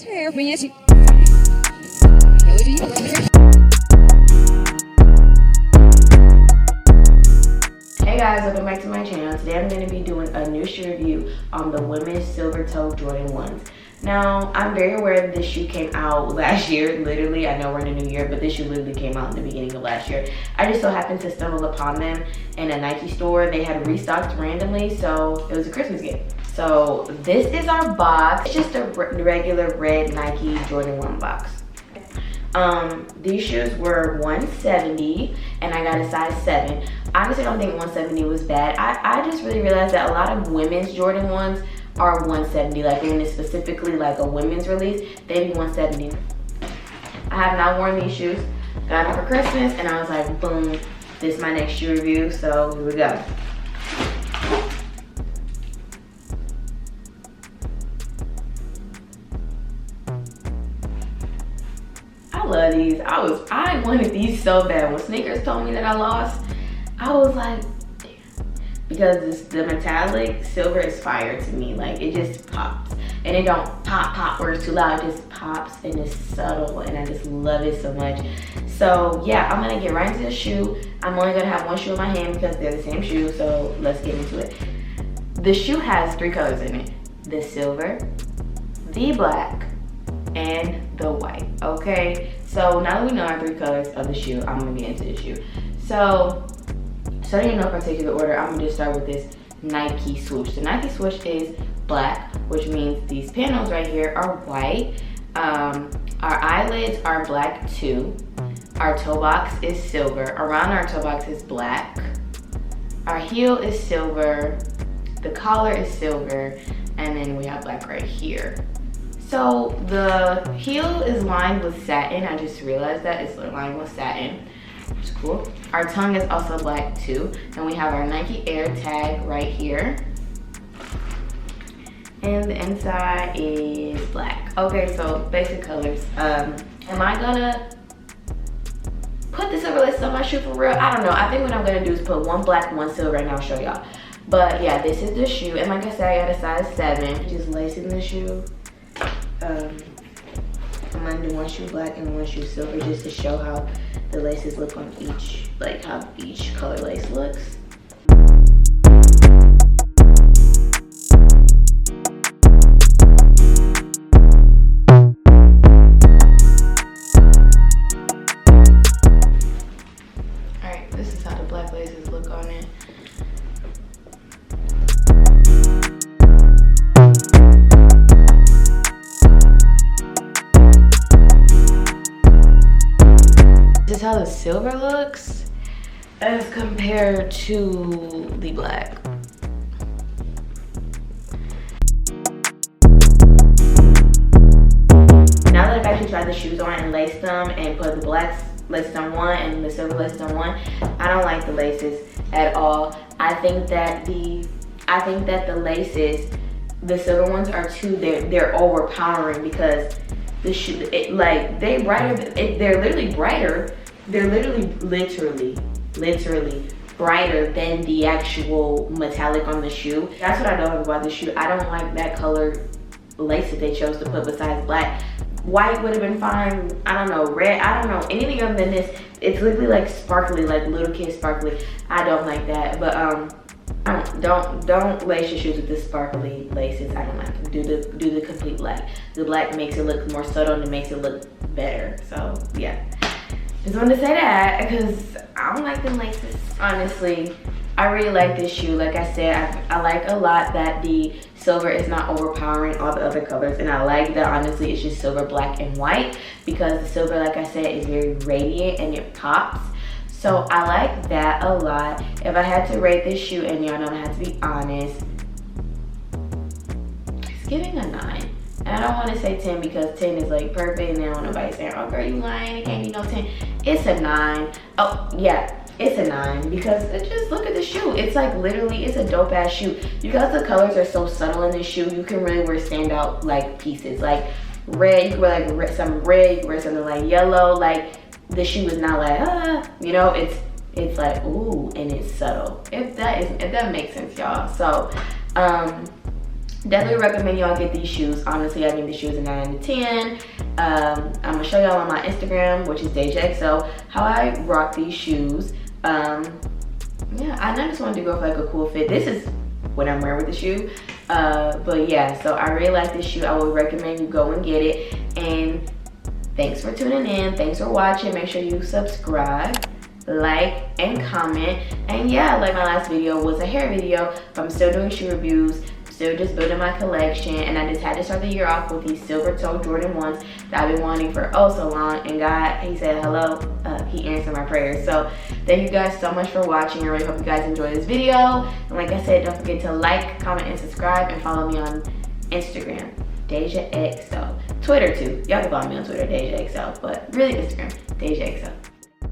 Hey guys, welcome back to my channel. Today I'm going to be doing a new shoe review on the women's silver toe Jordan 1s. Now, I'm very aware that this shoe came out last year, literally. I know we're in a new year, but this shoe literally came out in the beginning of last year. I just so happened to stumble upon them in a Nike store. They had restocked randomly, so it was a Christmas gift. So this is our box. It's just a regular red Nike Jordan 1 box. These shoes were $170 and I got a size 7. Honestly, I don't think 170 was bad. I just really realized that a lot of women's Jordan 1s are 170. Like when it's specifically like a women's release, they be 170. I have not worn these shoes. Got them for Christmas and I was like, boom, this is my next shoe review. So here we go. I love these. I wanted these so bad. When sneakers told me that I lost, I was like, damn. Because the metallic silver is fire to me. Like it just pops. And it don't pop where it's too loud. It just pops and it's subtle and I just love it so much. So yeah, I'm gonna get right into the shoe. I'm only gonna have one shoe in my hand because they're the same shoe, so let's get into it. The shoe has 3 colors in it. The silver, the black, and the white, okay? So now that we know our 3 colors of the shoe, I'm gonna get into the shoe. So you know, in particular order, I'm gonna just start with this Nike swoosh. The Nike swoosh is black, which means these panels right here are white. Our eyelids are black too. Our toe box is silver. Around our toe box is black. Our heel is silver. The collar is silver. And then we have black right here. So the heel is lined with satin. I just realized that it's lined with satin, which is cool. Our tongue is also black too. And we have our Nike Air tag right here. And the inside is black. Okay, so basic colors. Am I gonna put the silver laces on my shoe for real? I don't know. I think what I'm gonna do is put one black, one silver, and I'll show y'all. But yeah, this is the shoe. And like I said, I got a size 7. Just lacing the shoe. I'm gonna do one shoe black and one shoe silver just to show how the laces look on each, like how each color lace looks. Alright, this is how the black laces look on it. This is how the silver looks as compared to the black. Now that I've actually tried the shoes on and laced them and put the black laces on one and the silver laces on one, I don't like the laces at all. I think that the laces, the silver ones are they're overpowering because the shoe, they're literally brighter. They're literally brighter than the actual metallic on the shoe. That's what I don't like about the shoe. I don't like that color lace that they chose to put besides black. White would have been fine. I don't know, red, I don't know, anything other than this. It's literally like sparkly, like little kid sparkly. I don't like that, but don't lace your shoes with the sparkly laces. I don't like them. Do the complete black. The black makes it look more subtle and it makes it look better. So yeah, just wanted to say that because I don't like them laces, honestly. I really like this shoe. Like I said, I like a lot that the silver is not overpowering all the other colors, and I like that honestly it's just silver, black, and white because the silver, like I said, is very radiant and it pops. So I like that a lot. If I had to rate this shoe, and y'all know I have to be honest, it's giving a 9. And I don't want to say 10 because 10 is like perfect and then nobody's saying, oh girl, you lying, it can't be no 10. It's a 9. Oh yeah, it's a 9 because just look at the shoe. It's like literally, it's a dope ass shoe. Because the colors are so subtle in this shoe, you can really wear standout like pieces. Like red, you can wear like some red, you can wear something like yellow. Like the shoe is not like, you know, it's like, ooh, and it's subtle. If that makes sense, y'all. So, Definitely recommend y'all get these shoes. Honestly, I think the shoes are 9 out of 10. I'm gonna show y'all on my Instagram, which is Daesiaxo, how I rock these shoes. Yeah, I just wanted to go for like a cool fit. This is what I'm wearing with the shoe. But yeah, so I really like this shoe. I would recommend you go and get it. And thanks for tuning in. Thanks for watching. Make sure you subscribe, like, and comment. And yeah, like my last video was a hair video, but I'm still doing shoe reviews. Still just building my collection, and I just had to start the year off with these silver toe Jordan 1s that I've been wanting for oh so long. And God, he said hello, he answered my prayers. So thank you guys so much for watching. I really hope you guys enjoyed this video. And like I said, don't forget to like, comment, and subscribe, and follow me on Instagram, Daesiaxo. Twitter too. Y'all can follow me on Twitter, Daesiaxo, but really Instagram, Daesiaxo.